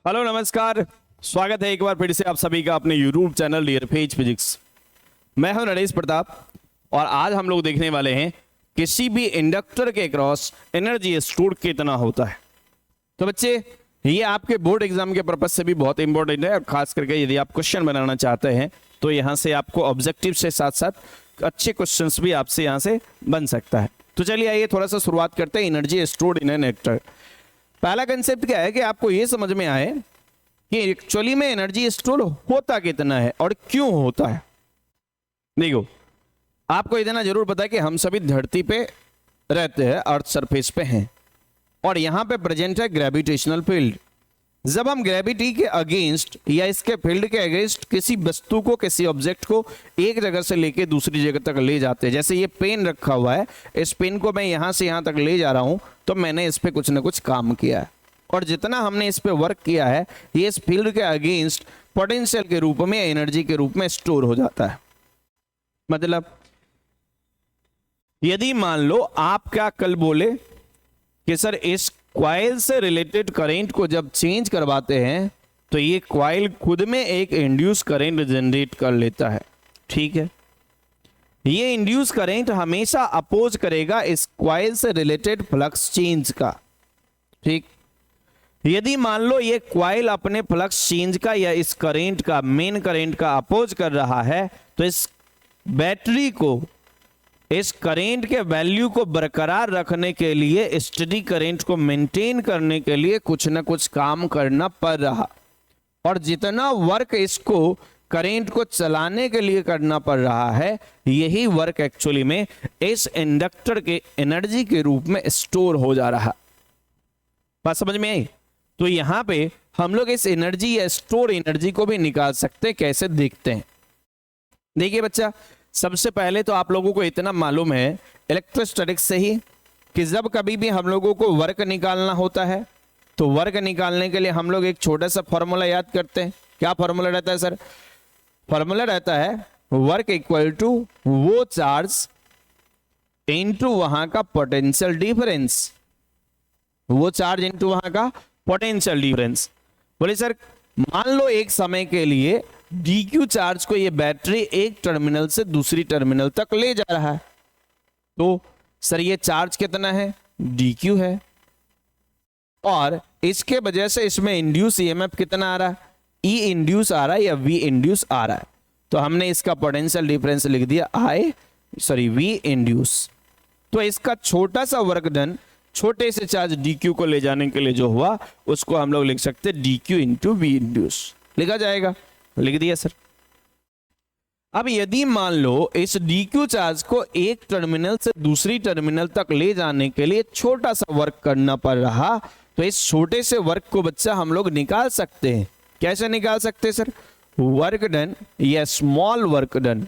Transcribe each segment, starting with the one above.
Hello नमस्कार, स्वागत है एक बार फिर से आप सभी का अपने YouTube channel dear page physics. मैं हूं नरेश प्रताप और आज हम लोग देखने वाले हैं किसी भी इंडक्टर के क्रॉस एनर्जी स्टोर कितना होता है। तो बच्चे, ये आपके बोर्ड एग्जाम के पर्पज से भी बहुत इंपॉर्टेंट है और खास करके यदि आप क्वेश्चन बनाना चाहते हैं तो यहाँ से आपको ऑब्जेक्टिव से साथ साथ अच्छे क्वेश्चंस भी आपसे यहाँ से बन सकता है। तो चलिए आइए थोड़ा सा शुरुआत करते हैं energy stored in an inductor. पहला कंसेप्ट क्या है कि आपको ये समझ में आए कि एक्चुअली में एनर्जी स्टोर होता कितना है और क्यों होता है। देखो, आपको इतना जरूर पता है कि हम सभी धरती पे रहते हैं, अर्थ सरफेस पे हैं और यहां पे प्रेजेंट है ग्रेविटेशनल फील्ड। जब हम ग्रेविटी के अगेंस्ट या इसके फील्ड के अगेंस्ट किसी वस्तु को, किसी ऑब्जेक्ट को एक जगह से लेके दूसरी जगह तक ले जाते हैं, जैसे ये पेन रखा हुआ है, इस पेन को मैं यहां से यहां तक ले जा रहा हूं तो मैंने इस पे कुछ ना कुछ काम किया है और जितना हमने इस पे वर्क किया है ये इस फील्ड के अगेंस्ट पोटेंशियल के रूप में, एनर्जी के रूप में स्टोर हो जाता है। मतलब यदि मान लो आप क्या कल बोले कि सर इस कॉइल से रिलेटेड करंट को जब चेंज करवाते हैं तो ये कॉइल खुद में एक इंड्यूस करंट जनरेट कर लेता है। ठीक है, ये इंड्यूस करंट हमेशा अपोज करेगा इस कॉइल से रिलेटेड फ्लक्स चेंज का। ठीक, यदि मान लो ये कॉइल अपने फ्लक्स चेंज का या इस करंट का, मेन करंट का अपोज कर रहा है तो इस बैटरी को इस करंट के वैल्यू को बरकरार रखने के लिए, स्टेडी करंट को मेंटेन करने के लिए कुछ ना कुछ काम करना पड़ रहा और जितना वर्क इसको करंट को चलाने के लिए करना पड़ रहा है यही वर्क एक्चुअली में इस इंडक्टर के एनर्जी के रूप में स्टोर हो जा रहा। बात समझ में आई? तो यहां पे हम लोग इस एनर्जी या स्टोर एनर्जी को भी निकाल सकते हैं। कैसे देखते हैं? देखिए बच्चा, सबसे पहले तो आप लोगों को इतना मालूम है इलेक्ट्रोस्टैटिक्स से ही कि जब कभी भी हम लोगों को वर्क निकालना होता है तो वर्क निकालने के लिए हम लोग एक छोटा सा फॉर्मूला याद करते हैं। क्या फॉर्मूला रहता है सर? फॉर्मूला रहता है वर्क इक्वल टू वो चार्ज इनटू वहां का पोटेंशियल डिफरेंस। वो चार्ज इनटू वहां का पोटेंशियल डिफरेंस। बोले सर मान लो एक समय के लिए dq चार्ज को ये बैटरी एक टर्मिनल से दूसरी टर्मिनल तक ले जा रहा है तो सर ये चार्ज कितना है? dq है और इसके वजह से इसमें इंड्यूस ईएमएफ कितना आ रहा है? E इंड्यूस आ रहा है या V इंड्यूस आ रहा है। तो हमने इसका पोटेंशियल डिफरेंस लिख दिया V इंड्यूस। तो इसका छोटा सा वर्क डन छोटे से चार्ज dq को ले जाने के लिए जो हुआ उसको हम लोग लिख सकते dq इंटू V इंड्यूस। लिखा जाएगा? लिख दिया सर। अब यदि मान लो इस dq चार्ज को एक टर्मिनल से दूसरी टर्मिनल तक ले जाने के लिए छोटा सा वर्क करना पड़ रहा तो इस छोटे से वर्क को बच्चा हम लोग निकाल सकते हैं। कैसे निकाल सकते हैं सर? वर्क डन या small work done,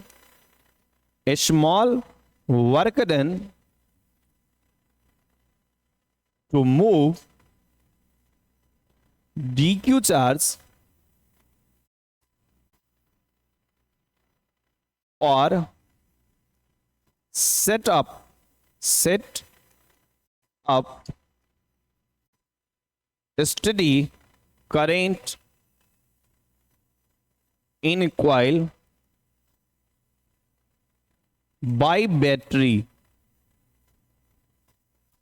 small work done to move dq charge और set up steady current in coil by battery।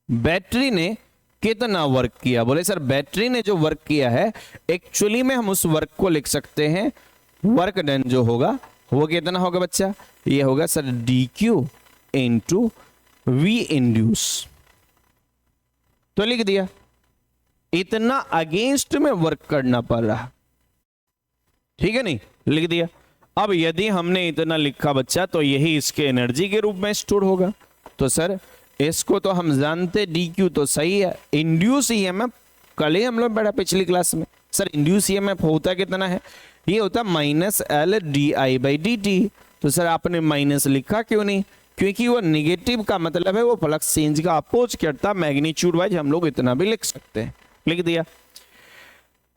Battery ने कितना वर्क किया? बोले सर बैटरी ने जो वर्क किया है एक्चुअली में हम उस वर्क को लिख सकते हैं, वर्क डन जो होगा वो कितना होगा बच्चा? ये होगा sir dq into V induce. तो लिख दिया इतना अगेंस्ट में वर्क करना पड़ रहा। ठीक है, नहीं? लिख दिया। अब यदि हमने इतना लिखा बच्चा तो यही इसके एनर्जी के रूप में स्टोर होगा। तो सर इसको तो हम जानते dq तो सही है, इंड्यूस ईएमएफ कल ही हम लोग पढ़ा पिछली क्लास में। सर इंड्यूस ईएमएफ होता कितना है? ये होता -L/di/dt। तो सर आपने माइनस लिखा क्यों नहीं? क्योंकि वो निगेटिव का मतलब है वो फ्लक्स चेंज का अपोज करता। मैग्नीट्यूड वाइज हम लोग इतना भी लिख सकते हैं। लिख दिया।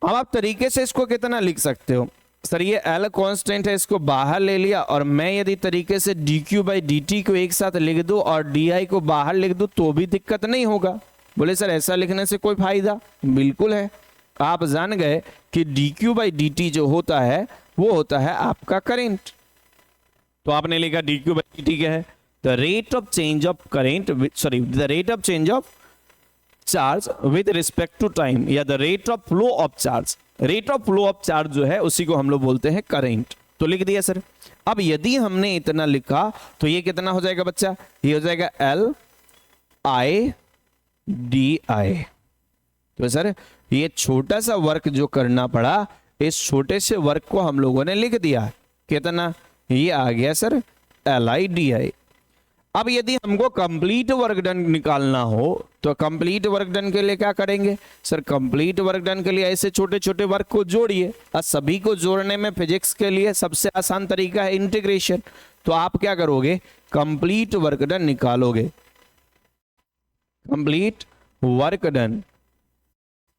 अब आप तरीके से इसको कितना लिख सकते हो? सर ये L कांस्टेंट है, इसको बाहर ले लिया और मैं यदि तरीके से dq/dt को एक साथ लिख दूं और di को बाहर लिख दूं तो भी दिक्कत नहीं होगा। बोले सर ऐसा लिखने से कोई फायदा? बिल्कुल है। आप जान गए कि dq बाई dt जो होता है वो होता है आपका करंट। तो आपने लिखा dq बाई dt क्या है? The rate of change of current, sorry the rate of change of charge with respect to time, या the rate of flow of charge. Rate of flow of charge जो है उसी को हम लोग बोलते हैं करंट। तो लिख दिया सर। अब यदि हमने इतना लिखा तो ये कितना हो जाएगा बच्चा? ये हो जाएगा L I D I। तो सर ये छोटा सा वर्क जो करना पड़ा, इस छोटे से वर्क को हम लोगों ने लिख दिया। कितना? ये आ गया सर LIDI। अब यदि हमको कंप्लीट वर्क डन निकालना हो तो कंप्लीट वर्क डन के लिए क्या करेंगे सर? कंप्लीट वर्क डन के लिए ऐसे छोटे छोटे वर्क को जोड़िए। और सभी को जोड़ने में फिजिक्स के लिए सबसे आसान तरीका है इंटीग्रेशन। तो आप क्या करोगे? कंप्लीट वर्क डन निकालोगे, कंप्लीट वर्क डन।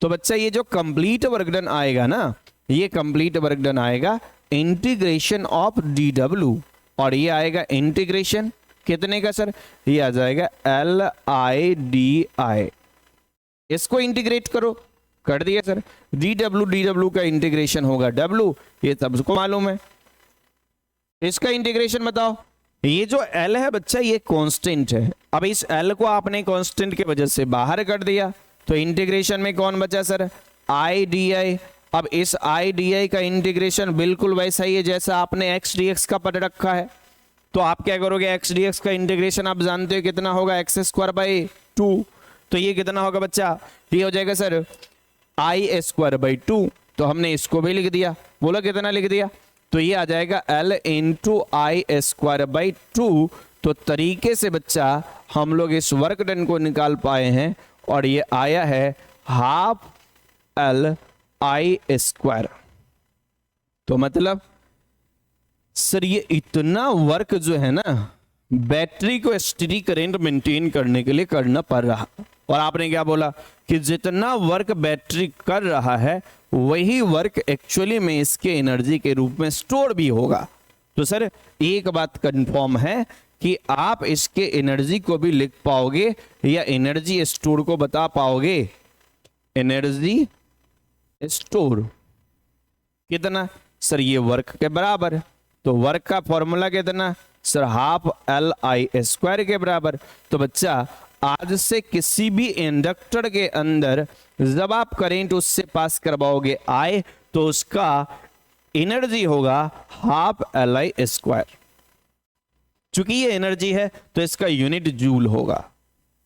तो बच्चा ये जो कंप्लीट वर्क डन आएगा ना, ये कंप्लीट वर्क डन आएगा इंटीग्रेशन ऑफ DW, और ये आएगा इंटीग्रेशन कितने का सर? ये आ जाएगा LIDI। इसको इंटीग्रेट करो, कर दिया सर। DW का इंटीग्रेशन होगा W, ये सबको मालूम है। इसका इंटीग्रेशन बताओ। ये जो L है बच्चा ये कांस्टेंट है। अब इस L को आपने कांस्टेंट के वजह से बाहर कर दिया तो इंटीग्रेशन में कौन बचा सर? IDI। अब इस IDI का इंटीग्रेशन बिल्कुल वैसा ही है जैसा आपने x dx का पढ़ रखा है। तो आप क्या करोगे? x dx का इंटीग्रेशन आप जानते हो कितना होगा? x square by 2। तो ये कितना होगा बच्चा? ये हो जाएगा सर I स्क्वायर बाई 2। तो हमने इसको भी लिख दिया। बोला कितना लिख दिया? तो ये आ जाएगा L into I square by 2। तो तरीके से बच्चा हम लोग इस वर्क डन को निकाल पाए हैं, और ये आया है हाफ LI स्क्वायर। तो मतलब सर ये इतना वर्क जो है ना बैटरी को स्टेडी करंट मेंटेन करने के लिए करना पड़ रहा। और आपने क्या बोला कि जितना वर्क बैटरी कर रहा है वही वर्क एक्चुअली में इसके एनर्जी के रूप में स्टोर भी होगा। तो सर एक बात कंफर्म है कि आप इसके एनर्जी को भी लिख पाओगे या एनर्जी स्टोर को बता पाओगे। एनर्जी स्टोर कितना सर? ये वर्क के बराबर। तो वर्क का फॉर्मूला कितना सर? हाफ LI स्क्वायर के बराबर। तो बच्चा आज से किसी भी इंडक्टर के अंदर जब आप करंट उससे पास करवाओगे I, तो उसका एनर्जी होगा हाफ LI स्क्वायर। चूंकि ये एनर्जी है तो इसका यूनिट जूल होगा,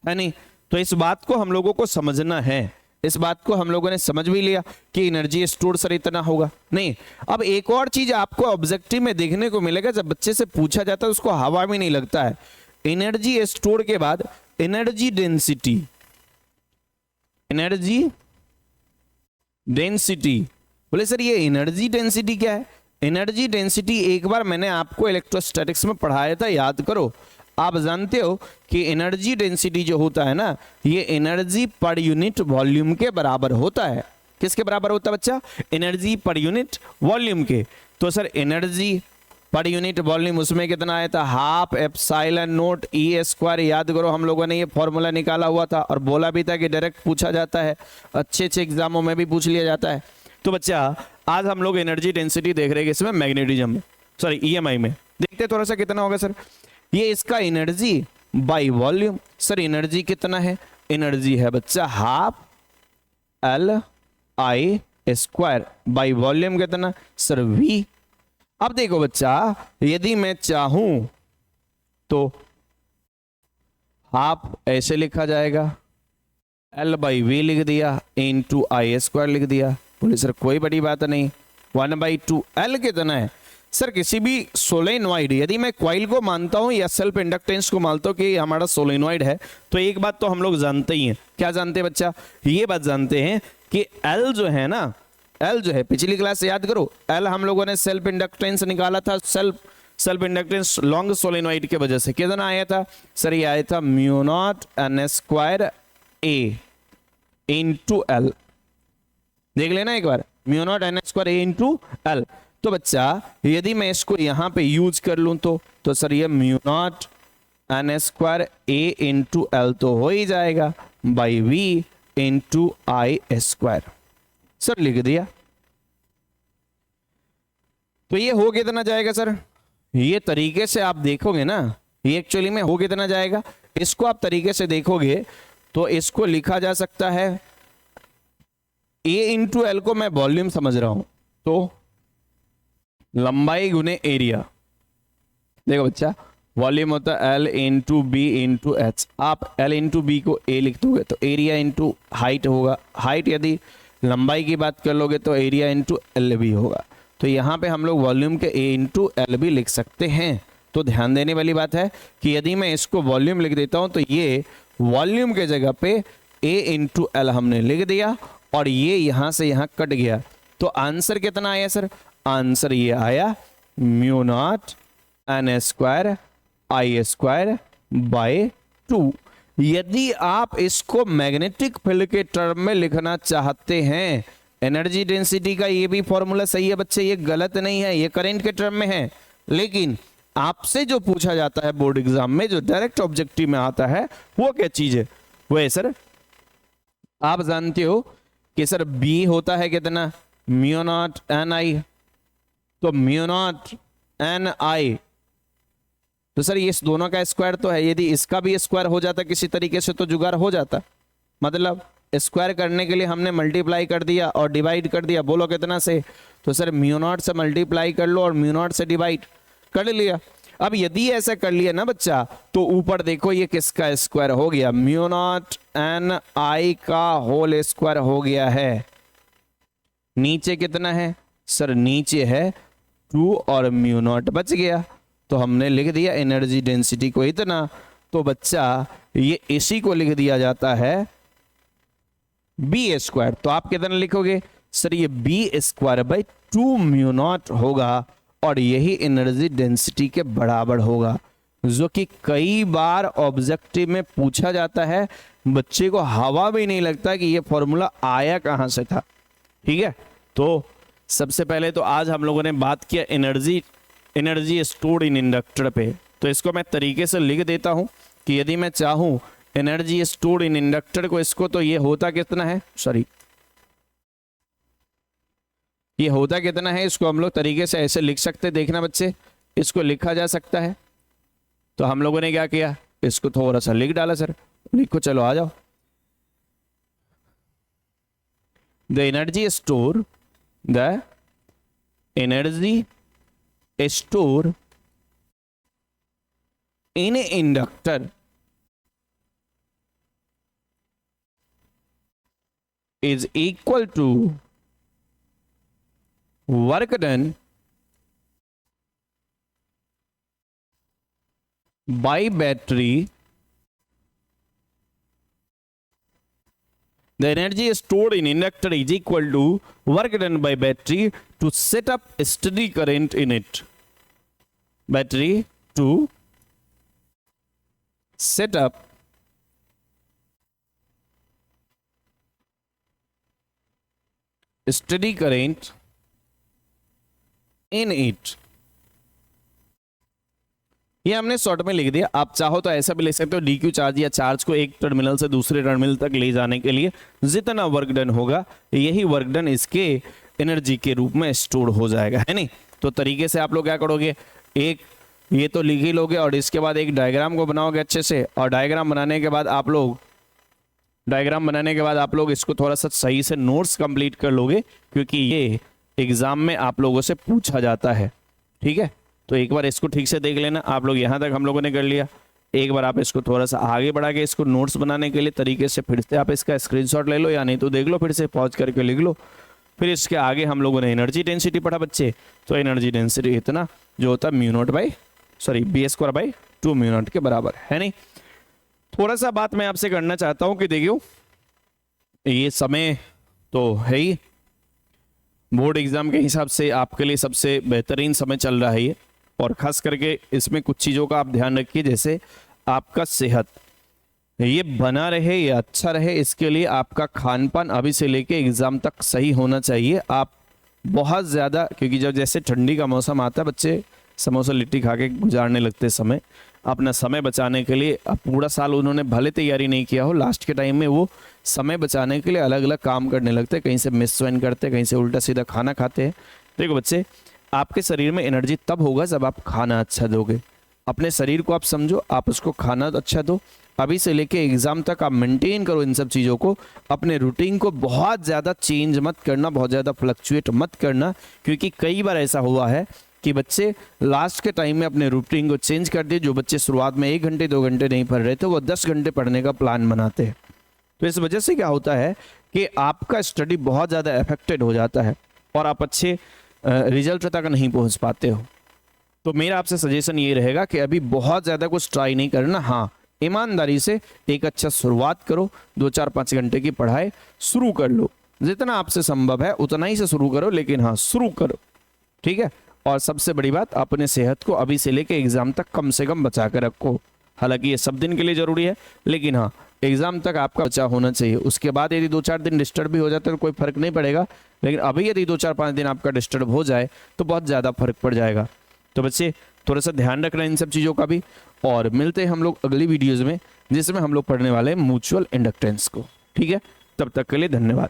है नहीं? तो इस बात को हम लोगों को समझना है। इस बात को हम लोगों ने समझ भी लिया कि एनर्जी स्टोर सर इतना होगा। नहीं, अब एक और चीज आपको ऑब्जेक्टिव में देखने को मिलेगा, जब बच्चे से पूछा जाता है उसको हवा में नहीं लगता है। एनर्जी स्टोर के बाद एनर्जी डेंसिटी, एनर्जी डेंसिटी। बोले सर ये एनर्जी डेंसिटी क्या है? एनर्जी डेंसिटी एक बार मैंने आपको इलेक्ट्रोस्टैटिक्स में पढ़ाया था, याद करो। आप जानते हो कि एनर्जी डेंसिटी जो होता है ना, ये एनर्जी पर यूनिट वॉल्यूम के बराबर होता है। किसके बराबर होता है बच्चा? एनर्जी पर यूनिट वॉल्यूम के। तो sir energy per unit volume उसमें कितना आया था? Half epsilon not E square. याद करो हम लोगों ने ये फॉर्मूला निकाला हुआ था और बोला भी था कि डायरेक्ट पूछा जाता है, अच्छे अच्छे एग्जामों में भी पूछ लिया जाता है। तो बच्चा आज हम लोग एनर्जी डेंसिटी देख रहे हैं इसमें मैग्नेटिज्म में, सॉरी EMI में। देखते थोड़ा सा कितना होगा सर। ये इसका energy by volume. Sir energy कितना है? एनर्जी है बच्चा half LI square by volume कितना सर? V। अब देखो बच्चा यदि मैं चाहूं तो हाफ ऐसे लिखा जाएगा, L/V लिख दिया, इंटू I स्क्वायर लिख दिया। बोले सर कोई बड़ी बात नहीं, 1/2 L कितना है सर? किसी भी सोलेनॉइड, यदि मैं कॉइल को मानता हूं या सेल्फ इंडक्टेंस को मानता हूं कि हमारा सोलेनॉइड है, तो एक बात तो हम लोग जानते ही हैं। क्या जानते हैं बच्चा? ये बात जानते हैं कि L जो है ना, L जो है, पिछली क्लास से याद करो, L हम लोगों ने सेल्फ इंडक्टेंस निकाला था। सेल्फ इंडक्टेंस लॉन्ग सोलेनॉइड के वजह से कितना आया था सर? ये आया था μ0 N square A into L। देख लेना एक बार, μ0 N square A into L। तो बच्चा यदि मैं इसको यहां पे यूज कर लूं तो सर ये μ0 N square A into L तो हो ही जाएगा by V into I square. Sir लिख दिया। तो ये हो कितना जाएगा सर, ये तरीके से आप देखोगे ना, ये एक्चुअली में हो कितना जाएगा, इसको आप तरीके से देखोगे तो इसको लिखा जा सकता है, A इंटू एल को मैं वॉल्यूम समझ रहा हूं, तो लंबाई गुने एरिया। देखो बच्चा, वॉल्यूम होता है L into B into H, आप L इंटू बी को A लिख दोगे तो एरिया इंटू हाइट होगा, हाइट यदि लंबाई की बात कर लोगे तो एरिया इंटू एल भी होगा। तो यहाँ पे हम लोग वॉल्यूम के A इंटू एल भी लिख सकते हैं। तो ध्यान देने वाली बात है कि यदि मैं इसको वॉल्यूम लिख देता हूं तो ये वॉल्यूम के जगह पे A इंटू एल हमने लिख दिया और ये यहां से यहां कट गया। तो आंसर कितना आया सर, आंसर ये आया mu not an square I square by 2। यदि आप इसको मैग्नेटिक फील्ड के टर्म में लिखना चाहते हैं, एनर्जी डेंसिटी का ये भी फॉर्मूला सही है बच्चे, ये गलत नहीं है, ये करंट के टर्म में है। लेकिन आपसे जो पूछा जाता है बोर्ड एग्जाम में, जो डायरेक्ट ऑब्जेक्टिव में आता है, वो क्या चीज है, वो है सर, आप जानते हो कि सर बी होता है कितना, म्यू नॉट एन आई। तो म्यू नॉट एन आई, तो सर ये दोनों का स्क्वायर तो है, यदि इसका भी स्क्वायर हो जाता किसी तरीके से तो जुगाड़ हो जाता। मतलब स्क्वायर करने के लिए हमने मल्टीप्लाई कर दिया और डिवाइड कर दिया, बोलो कितना से, तो सर म्यू नॉट से मल्टीप्लाई कर लो और म्यू नॉट से डिवाइड कर लिया। अब यदि ऐसा कर लिया ना बच्चा, तो ऊपर देखो ये किसका स्क्वायर हो गया, म्यू नॉट एन आई का होल स्क्वायर हो गया है। नीचे कितना है सर, नीचे है 2 और म्यू नॉट बच गया, तो हमने लिख दिया एनर्जी डेंसिटी को इतना। तो बच्चा ये इसी को लिख दिया जाता है बी स्क्वायर। तो आप कितना लिखोगे सर, ये B square by 2 mu naught होगा और यही एनर्जी डेंसिटी के बराबर होगा, जो कि कई बार ऑब्जेक्टिव में पूछा जाता है। बच्चे को हवा भी नहीं लगता कि ये फॉर्मूला आया कहां से था। ठीक है, तो सबसे पहले तो आज हम लोगों ने बात किया एनर्जी स्टोर्ड इन इंडक्टर पे। तो इसको मैं तरीके से लिख देता हूं कि यदि मैं चाहूं एनर्जी स्टोर्ड इन इंडक्टर को, इसको तो ये होता कितना है, सॉरी ये होता कितना है, इसको हम लोग तरीके से ऐसे लिख सकते हैं। देखना बच्चे, इसको लिखा जा सकता है। तो हम लोगों ने क्या किया, इसको थोड़ा सा लिख डाला सर, लिखो चलो आ जाओ। The energy store in inductor is equal to work done by battery. The energy stored in inductor is equal to work done by battery to set up a steady current in it. Battery to set up study current in it. ये हमने short में लिख दिया। आप चाहो तो ऐसा भी लिख सकते हो, डी क्यू चार्ज या चार्ज को एक टर्मिनल से दूसरे टर्मिनल तक ले जाने के लिए जितना वर्क डन होगा, यही वर्क डन इसके एनर्जी के रूप में स्टोर हो जाएगा, है नहीं। तो तरीके से आप लोग क्या करोगे, एक ये तो लिख ही लोगे और इसके बाद एक डायग्राम को बनाओगे अच्छे से, और डायग्राम बनाने के बाद आप लोग इसको थोड़ा सा सही से नोट्स कंप्लीट कर लोगे, क्योंकि ये एग्जाम में आप लोगों से पूछा जाता है। ठीक है, तो एक बार इसको ठीक से देख लेना। आप लोग यहाँ तक हम लोगों ने कर लिया, एक बार आप इसको थोड़ा सा आगे बढ़ा के इसको नोट्स बनाने के लिए तरीके से फिर से आप इसका स्क्रीनशॉट ले लो, या नहीं तो देख लो, फिर से पॉज करके लिख लो। फिर इसके आगे हम लोगों ने एनर्जी डेंसिटी पढ़ा बच्चे। तो एनर्जी डेंसिटी इतना जो होता है mu naught by B square by 2 mu naught के बराबर, है नहीं। थोड़ा सा बात मैं आपसे करना चाहता हूं कि देखियो, ये समय तो है ही बोर्ड एग्जाम के हिसाब से आपके लिए सबसे बेहतरीन समय चल रहा है ये, और खास करके इसमें कुछ चीज़ों का आप ध्यान रखिए, जैसे आपका सेहत ये बना रहे, ये अच्छा रहे, इसके लिए आपका खान पान अभी से लेके एग्ज़ाम तक सही होना चाहिए। आप बहुत ज़्यादा, क्योंकि जब जैसे ठंडी का मौसम आता है बच्चे समोसा लिट्टी खा के गुजारने लगते समय, अपना समय बचाने के लिए, अब पूरा साल उन्होंने भले तैयारी नहीं किया हो, लास्ट के टाइम में वो समय बचाने के लिए अलग अलग काम करने लगते हैं, कहीं से मिस ज्वाइन करते हैं, कहीं से उल्टा सीधा खाना खाते हैं। देखो बच्चे, आपके शरीर में एनर्जी तब होगा जब आप खाना अच्छा दोगे। अपने शरीर को आप समझो, आप उसको खाना अच्छा दो। अभी से लेके एग्जाम तक आप मेंटेन करो इन सब चीज़ों को। अपने रूटीन को बहुत ज़्यादा चेंज मत करना, बहुत ज़्यादा फ्लक्चुएट मत करना, क्योंकि कई बार ऐसा हुआ है कि बच्चे लास्ट के टाइम में अपने रूटीन को चेंज कर दिए। जो बच्चे शुरुआत में 1 घंटे 2 घंटे नहीं पढ़ रहे थे, वो 10 घंटे पढ़ने का प्लान बनाते हैं। तो इस वजह से क्या होता है कि आपका स्टडी बहुत ज़्यादा अफेक्टेड हो जाता है और आप अच्छे रिजल्ट तक नहीं पहुंच पाते हो। तो मेरा आपसे सजेशन ये रहेगा कि अभी बहुत ज़्यादा कुछ ट्राई नहीं करना। हाँ, ईमानदारी से एक अच्छा शुरुआत करो, 2-4-5 घंटे की पढ़ाई शुरू कर लो। जितना आपसे संभव है उतना ही से शुरू करो, लेकिन हाँ शुरू करो, ठीक है। और सबसे बड़ी बात, अपने सेहत को अभी से लेके एग्जाम तक कम से कम बचा कर रखो। हालांकि ये सब दिन के लिए जरूरी है, लेकिन हाँ एग्जाम तक आपका बचा होना चाहिए। उसके बाद यदि 2-4 दिन डिस्टर्ब भी हो जाता है तो कोई फर्क नहीं पड़ेगा, लेकिन अभी यदि 2-4-5 दिन आपका डिस्टर्ब हो जाए तो बहुत ज़्यादा फर्क पड़ जाएगा। तो बच्चे थोड़ा सा ध्यान रखना इन सब चीज़ों का भी। और मिलते हैं हम लोग अगली वीडियोज़ में, जिसमें हम लोग पढ़ने वाले हैं म्यूचुअल इंडक्टेंस को, ठीक है। तब तक के लिए धन्यवाद।